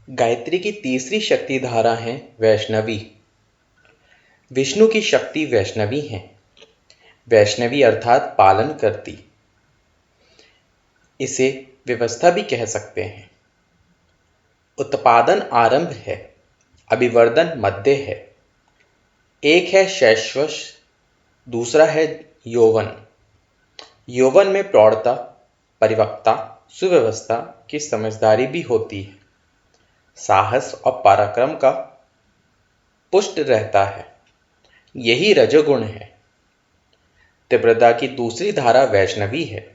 गायत्री की तीसरी शक्ति धारा है वैष्णवी। विष्णु की शक्ति वैष्णवी है। वैष्णवी अर्थात पालन करती। इसे व्यवस्था भी कह सकते हैं। उत्पादन आरंभ है, अभिवर्धन मध्य है। एक है शैशव, दूसरा है यौवन। यौवन में प्रौढ़ता, परिपक्वता, सुव्यवस्था की समझदारी भी होती है। साहस और पराक्रम का पुष्ट रहता है। यही रजोगुण है। तीव्रता की दूसरी धारा वैष्णवी है।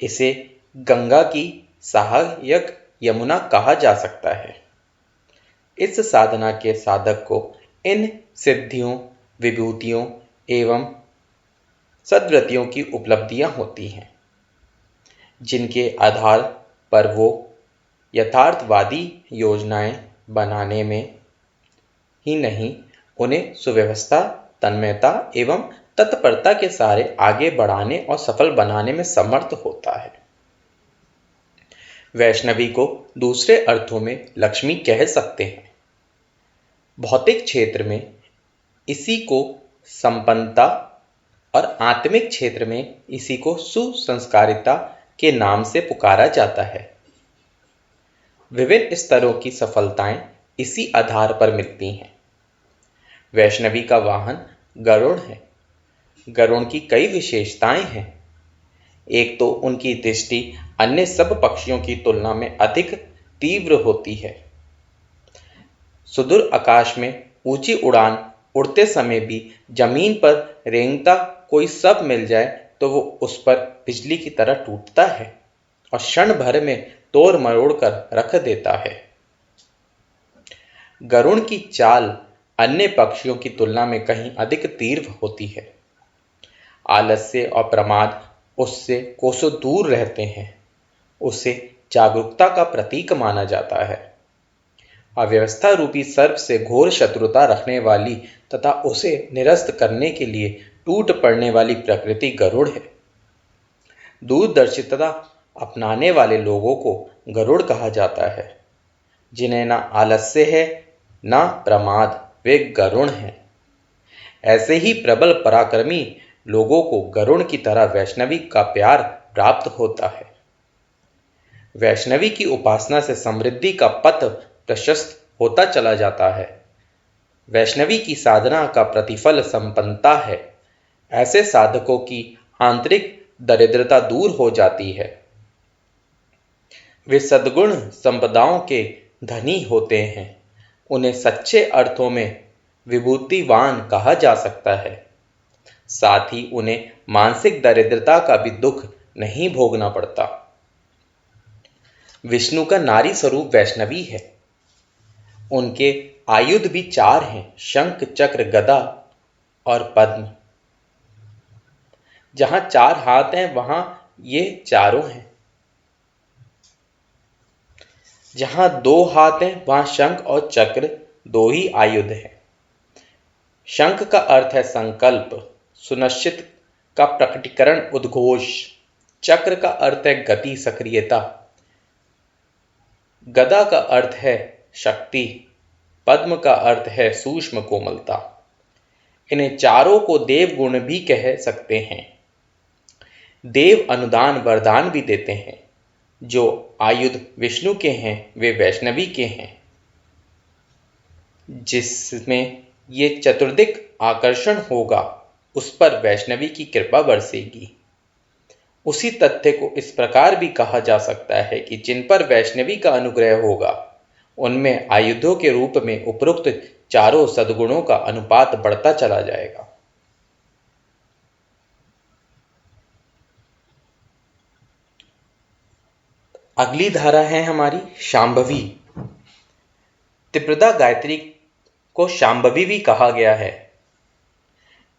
इसे गंगा की सहायक यमुना कहा जा सकता है। इस साधना के साधक को इन सिद्धियों, विभूतियों एवं सद्वृत्तियों की उपलब्धियां होती हैं, जिनके आधार पर वो यथार्थवादी योजनाएं बनाने में ही नहीं, उन्हें सुव्यवस्था, तन्मयता एवं तत्परता के सारे आगे बढ़ाने और सफल बनाने में समर्थ होता है। वैष्णवी को दूसरे अर्थों में लक्ष्मी कह सकते हैं। भौतिक क्षेत्र में इसी को संपन्नता और आत्मिक क्षेत्र में इसी को सुसंस्कारिता के नाम से पुकारा जाता है। विभिन्न स्तरों की सफलताएं इसी आधार पर मिलती हैं। वैष्णवी का वाहन गरुड़ है। गरुड़ की कई विशेषताएं हैं। एक तो उनकी दृष्टि अन्य सब पक्षियों की तुलना में अधिक तीव्र होती है। सुदूर आकाश में ऊंची उड़ान उड़ते समय भी जमीन पर रेंगता कोई सब मिल जाए तो वो उस पर बिजली की तरह टूटता है और क्षण भर में तोड़ मरोड़ कर रख देता है। गरुड़ की चाल अन्य पक्षियों की तुलना में कहीं अधिक तीव्र होती है। आलस्य और प्रमाद उससे कोसों दूर रहते हैं। उसे जागरूकता का प्रतीक माना जाता है। अव्यवस्था रूपी सर्प से घोर शत्रुता रखने वाली तथा उसे निरस्त करने के लिए टूट पड़ने वाली प्रकृति गरुड़ है। दूरदर्शिता अपनाने वाले लोगों को गरुड़ कहा जाता है। जिन्हें ना आलस्य है ना प्रमाद, वे गरुड़ हैं। ऐसे ही प्रबल पराक्रमी लोगों को गरुड़ की तरह वैष्णवी का प्यार प्राप्त होता है। वैष्णवी की उपासना से समृद्धि का पथ प्रशस्त होता चला जाता है। वैष्णवी की साधना का प्रतिफल संपन्नता है। ऐसे साधकों की आंतरिक दरिद्रता दूर हो जाती है। वे सद्गुण संपदाओं के धनी होते हैं। उन्हें सच्चे अर्थों में विभूतिवान कहा जा सकता है। साथ ही उन्हें मानसिक दरिद्रता का भी दुख नहीं भोगना पड़ता। विष्णु का नारी स्वरूप वैष्णवी है। उनके आयुध भी 4 हैं, शंख, चक्र, गदा और पद्म। जहां 4 हाथ हैं वहां ये चारों हैं। जहां 2 हाथ हैं वहां शंख और चक्र 2 ही आयुध हैं। शंख का अर्थ है संकल्प, सुनिश्चित का प्रकटीकरण, उद्घोष। चक्र का अर्थ है गति, सक्रियता। गदा का अर्थ है शक्ति। पद्म का अर्थ है सूक्ष्म कोमलता। इन्हें चारों को देव गुण भी कह सकते हैं। देव अनुदान वरदान भी देते हैं। जो आयुध विष्णु के हैं वे वैष्णवी के हैं। जिसमें ये चतुर्दिक आकर्षण होगा उस पर वैष्णवी की कृपा बरसेगी। उसी तथ्य को इस प्रकार भी कहा जा सकता है कि जिन पर वैष्णवी का अनुग्रह होगा उनमें आयुधों के रूप में उपरोक्त चारों सद्गुणों का अनुपात बढ़ता चला जाएगा। अगली धारा है हमारी शांभवी। तीव्रता गायत्री को शांभवी भी कहा गया है।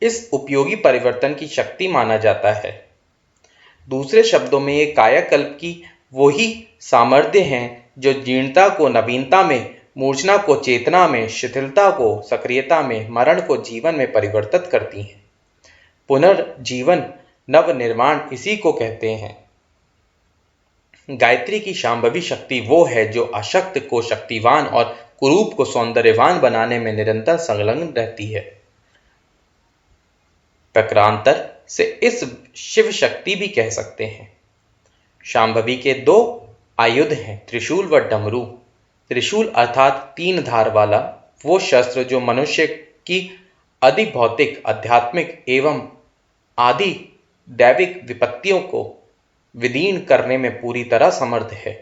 इस उपयोगी परिवर्तन की शक्ति माना जाता है। दूसरे शब्दों में ये कायाकल्प की वही सामर्थ्य हैं जो जीर्णता को नवीनता में, मूर्छना को चेतना में, शिथिलता को सक्रियता में, मरण को जीवन में परिवर्तित करती हैं। पुनर्जीवन, नव निर्माण इसी को कहते हैं। गायत्री की शांभवी शक्ति वो है जो अशक्त को शक्तिवान और कुरूप को सौंदर्यवान बनाने में निरंतर संलग्न रहती है। प्रकारांतर से इस शिव शक्ति भी कह सकते हैं। शांभवी के दो आयुध हैं, त्रिशूल व डमरू। त्रिशूल अर्थात 3 धार वाला वो शस्त्र जो मनुष्य की अधिभौतिक, आध्यात्मिक एवं आदि दैविक विपत्तियों को विदीर्ण करने में पूरी तरह समर्थ है।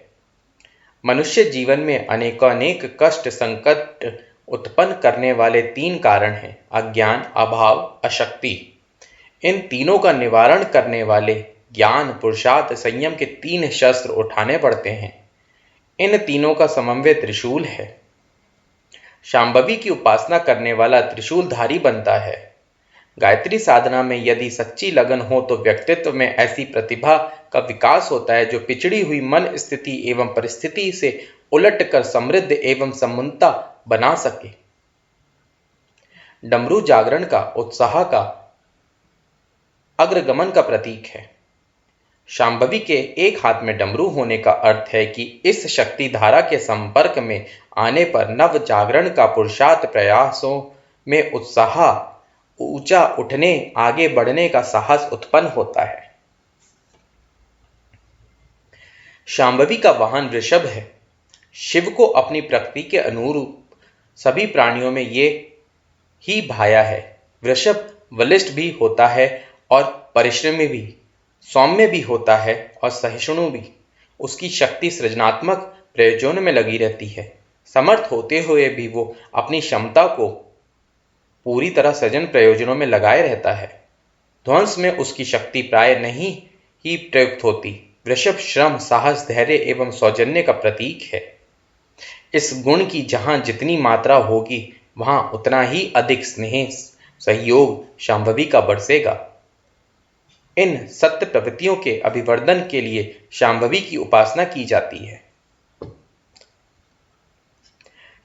मनुष्य जीवन में अनेकानेक कष्ट संकट उत्पन्न करने वाले 3 कारण हैं, अज्ञान, अभाव, अशक्ति। इन तीनों का निवारण करने वाले ज्ञान, पुरुषार्थ, संयम के 3 शस्त्र उठाने पड़ते हैं। इन तीनों का समन्वय त्रिशूल है। शांभवी की उपासना करने वाला त्रिशूलधारी बनता है। गायत्री साधना में यदि सच्ची लगन हो तो व्यक्तित्व में ऐसी प्रतिभा का विकास होता है जो पिछड़ी हुई मन स्थिति एवं परिस्थिति से उलटकर समृद्ध एवं समुन्नता बना सके। डमरू जागरण का, उत्साह का, अग्रगमन का प्रतीक है। शांभवी के एक हाथ में डमरू होने का अर्थ है कि इस शक्ति धारा के संपर्क में आने पर नव जागरण का पुरुषार्थ, प्रयासों में उत्साह, ऊंचा उठने, आगे बढ़ने का साहस उत्पन्न होता है। शांभवी का वाहन वृषभ है। शिव को अपनी प्रकृति के अनुरूप सभी प्राणियों में ये ही भाया है। वृषभ बलिष्ठ भी होता है और परिश्रमी भी, सौम्य भी होता है और सहिष्णु भी। उसकी शक्ति सृजनात्मक प्रयोजनों में लगी रहती है। समर्थ होते हुए भी वो अपनी क्षमता को पूरी तरह सृजन प्रयोजनों में लगाए रहता है। ध्वंस में उसकी शक्ति प्राय नहीं ही प्रयुक्त होती। वृषभ श्रम, साहस, धैर्य एवं सौजन्य का प्रतीक है। इस गुण की जहां जितनी मात्रा होगी वहां उतना ही अधिक स्नेह, सहयोग शांभवी का बरसेगा। इन सत्य प्रवृत्तियों के अभिवर्धन के लिए शांभवी की उपासना की जाती है।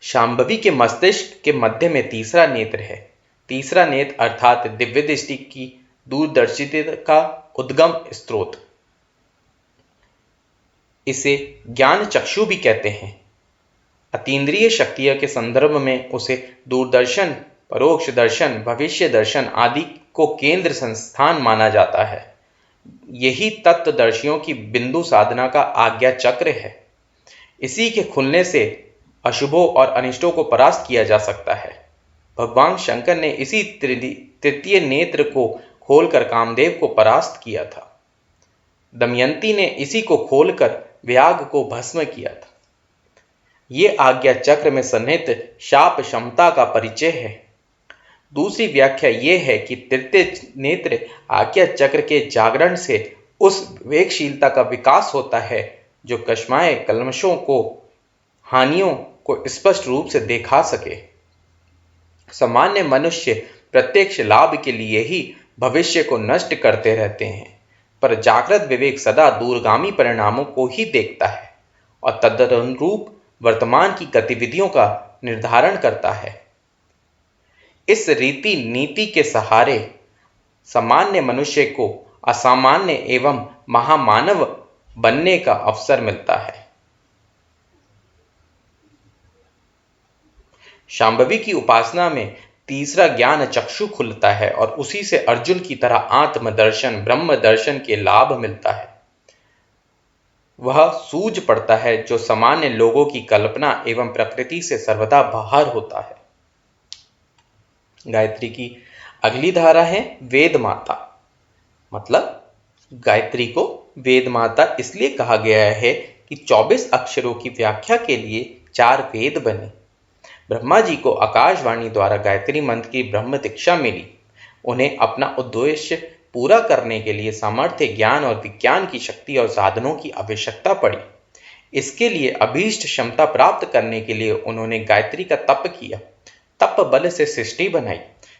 शांभवी के मस्तिष्क के मध्य में तीसरा नेत्र है। तीसरा नेत्र अर्थात दिव्य दृष्टि की दूरदर्शिता का उद्गम स्रोत। इसे ज्ञान चक्षु भी कहते हैं। अतीन्द्रिय शक्तियों के संदर्भ में उसे दूरदर्शन, परोक्ष दर्शन, भविष्य दर्शन आदि को केंद्र संस्थान माना जाता है। यही तत्वदर्शियों की बिंदु साधना का आज्ञा चक्र है। इसी के खुलने से अशुभों और अनिष्टों को परास्त किया जा सकता है। भगवान शंकर ने इसी तृतीय नेत्र को खोलकर कामदेव को परास्त किया था। दमयंती ने इसी को खोलकर व्याघ्र को भस्म किया था। ये आज्ञा चक्र में सन्निहित शाप क्षमता का परिचय है। दूसरी व्याख्या यह है कि तृतीय नेत्र आज्ञा चक्र के जागरण से उस विवेकशीलता का विकास होता है जो कश्माए कल्मशों को, हानियों को स्पष्ट रूप से देखा सके। सामान्य मनुष्य प्रत्यक्ष लाभ के लिए ही भविष्य को नष्ट करते रहते हैं, पर जागृत विवेक सदा दूरगामी परिणामों को ही देखता है और तदनुरूप वर्तमान की गतिविधियों का निर्धारण करता है। इस रीति नीति के सहारे सामान्य मनुष्य को असामान्य एवं महामानव बनने का अवसर मिलता है। शांभवी की उपासना में तीसरा ज्ञान चक्षु खुलता है और उसी से अर्जुन की तरह आत्मदर्शन, ब्रह्म दर्शन के लाभ मिलता है। वह सूझ पड़ता है जो सामान्य लोगों की कल्पना एवं प्रकृति से सर्वदा बाहर होता है। गायत्री की अगली धारा है वेद माता। मतलब गायत्री को वेद माता इसलिए कहा गया है कि 24 अक्षरों की व्याख्या के लिए 4 वेद बने। ब्रह्मा जी को आकाशवाणी द्वारा गायत्री मंत्र की ब्रह्म दीक्षा मिली। उन्हें अपना उद्देश्य पूरा करने के लिए सामर्थ्य, ज्ञान और विज्ञान की शक्ति और साधनों की आवश्यकता पड़ी। इसके लिए अभीष्ट क्षमता प्राप्त करने के लिए उन्होंने गायत्री का तप किया। तप बल से सृष्टि बनाई।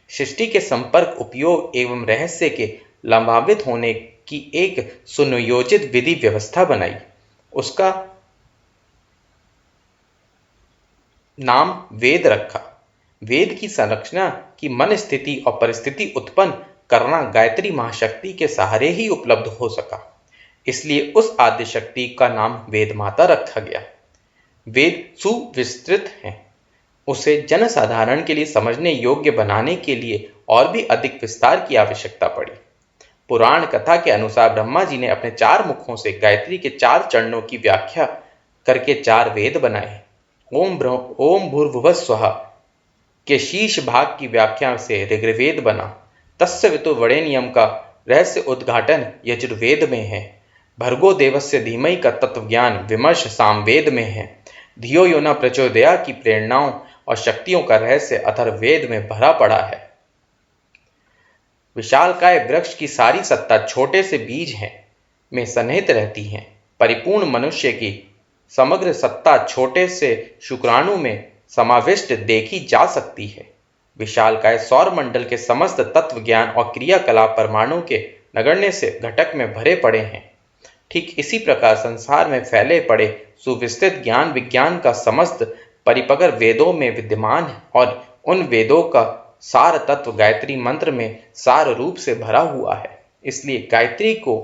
सृष्टि के संपर्क, उपयोग एवं रहस्य के लाभान्वित होने की एक सुनियोजित विधि व्यवस्था बनाई। उसका नाम वेद रखा। वेद की संरचना की मन स्थिति और परिस्थिति उत्पन्न करना गायत्री महाशक्ति के सहारे ही उपलब्ध हो सका। इसलिए उस आदि शक्ति का नाम वेद माता रखा गया। वेद सुविस्तृत हैं, उसे जनसाधारण के लिए समझने योग्य बनाने के लिए और भी अधिक विस्तार की आवश्यकता पड़ी। पुराण कथा के अनुसार ब्रह्मा जी ने अपने 4 मुखों से गायत्री के 4 चरणों की व्याख्या करके 4 वेद बनाए। ओम भूर्भुवः स्वः के शीर्ष भाग की व्याख्या से ऋग्वेद बना। तस्य वितुर्वरेण्यम का रहस्य उद्घाटन यजुर्वेद में है। भर्गो देवस्य धीमहि का तत्व ज्ञान विमर्श सामवेद में है। धियो यो न प्रचोदयात् की प्रेरणाओं और शक्तियों का रहस्य अथर्ववेद में भरा पड़ा है। विशालकाय वृक्ष की सारी सत्ता छोटे से बीज हैं में सन्निहित रहती है। परिपूर्ण मनुष्य की समग्र सत्ता छोटे से शुक्राणु में समाविष्ट देखी जा सकती है। विशालकाय सौर मंडल के समस्त तत्व ज्ञान और क्रियाकलाप परमाणु के नगण्य से घटक में भरे पड़े हैं। ठीक इसी प्रकार संसार में फैले पड़े सुविस्तृत ज्ञान विज्ञान का समस्त परिपगर वेदों में विद्यमान है और उन वेदों का सार तत्व गायत्री मंत्र में सार रूप से भरा हुआ है। इसलिए गायत्री को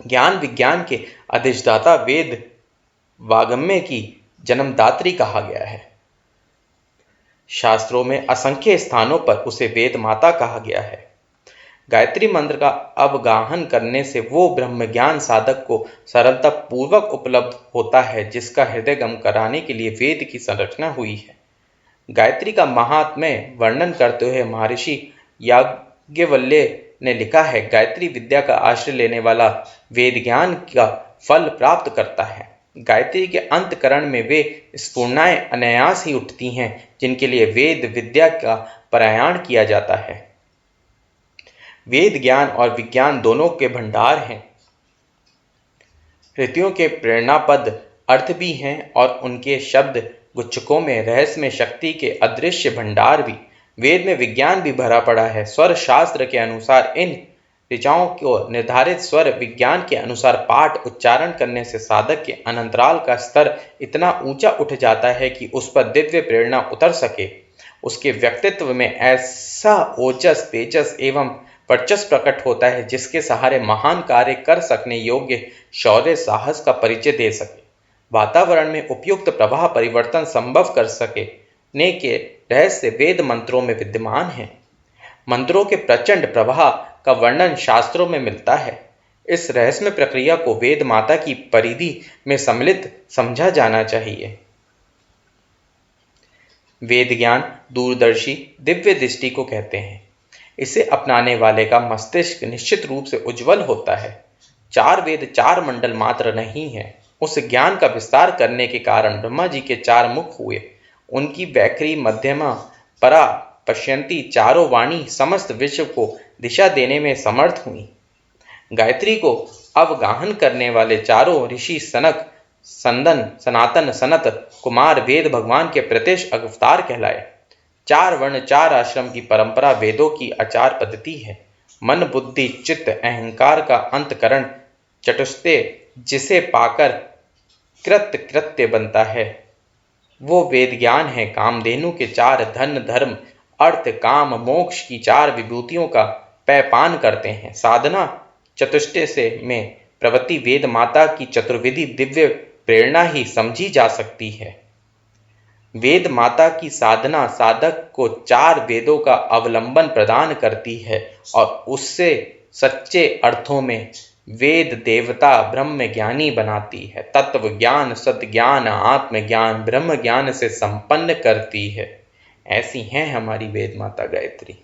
ज्ञान विज्ञान के अधिष्ठाता वेद वाग्मय की जन्मदात्री कहा गया है। शास्त्रों में असंख्य स्थानों पर उसे वेद माता कहा गया है। गायत्री मंत्र का अवगाहन करने से वो ब्रह्म ज्ञान साधक को सरलता पूर्वक उपलब्ध होता है जिसका हृदयगम कराने के लिए वेद की संरचना हुई है। गायत्री का महात्म्य वर्णन करते हुए महर्षि याज्ञवल्क्य ने लिखा है, गायत्री विद्या का आश्रय लेने वाला वेद ज्ञान का फल प्राप्त करता है। गायत्री के अंतकरण में वे स्फुरणाएं अनायास ही उठती हैं जिनके लिए वेद विद्या का पारायण किया जाता है। वेद ज्ञान और विज्ञान दोनों के भंडार हैं। ऋतुओं के प्रेरणापद अर्थ भी हैं और उनके शब्द गुच्छकों में रहस्यमय शक्ति के अदृश्य भंडार भी। वेद में विज्ञान भी भरा पड़ा है। स्वर शास्त्र के अनुसार इन ऋचाओं को निर्धारित स्वर विज्ञान के अनुसार पाठ उच्चारण करने से साधक के अनंतराल का स्तर इतना ऊंचा उठ जाता है कि उस पर दिव्य प्रेरणा उतर सके। उसके व्यक्तित्व में ऐसा ओजस तेजस एवं वर्चस्व प्रकट होता है जिसके सहारे महान कार्य कर सकने योग्य शौर्य साहस का परिचय दे सके। वातावरण में उपयुक्त प्रवाह परिवर्तन संभव कर सके के रहस्य वेद मंत्रों में विद्यमान है। मंत्रों के प्रचंड प्रवाह का वर्णन शास्त्रों में मिलता है। इस रहस्यमय प्रक्रिया को वेद माता की परिधि में सम्मिलित समझा जाना चाहिए। वेद ज्ञान दूरदर्शी दिव्य दृष्टि को कहते हैं। इसे अपनाने वाले का मस्तिष्क निश्चित रूप से उज्जवल होता है। 4 वेद 4 मंडल मात्र नहीं है। उस ज्ञान का विस्तार करने के कारण ब्रह्मा जी के 4 मुख हुए। उनकी वैखरी मध्यमा परा पश्यंती चारों वाणी समस्त विश्व को दिशा देने में समर्थ हुई। गायत्री को अवगाहन करने वाले चारों ऋषि सनक संदन सनातन सनत कुमार वेद भगवान के प्रत्यक्ष अवतार कहलाए। 4 वर्ण 4 आश्रम की परंपरा वेदों की आचार पद्धति है। मन बुद्धि चित्त अहंकार का अंतकरण चतुष्टय जिसे पाकर कृत्य बनता है वो वेद ज्ञान है। कामधेनु के 4 धन धर्म अर्थ काम मोक्ष की 4 विभूतियों का पैपान करते हैं। साधना चतुष्टय से में प्रवृत्ति वेद माता की चतुर्विधि दिव्य प्रेरणा ही समझी जा सकती है। वेद माता की साधना साधक को 4 वेदों का अवलंबन प्रदान करती है और उससे सच्चे अर्थों में वेद देवता ब्रह्म ज्ञानी बनाती है। तत्व ज्ञान सद्ज्ञान आत्मज्ञान ब्रह्म ज्ञान से संपन्न करती है। ऐसी हैं हमारी वेद माता गायत्री।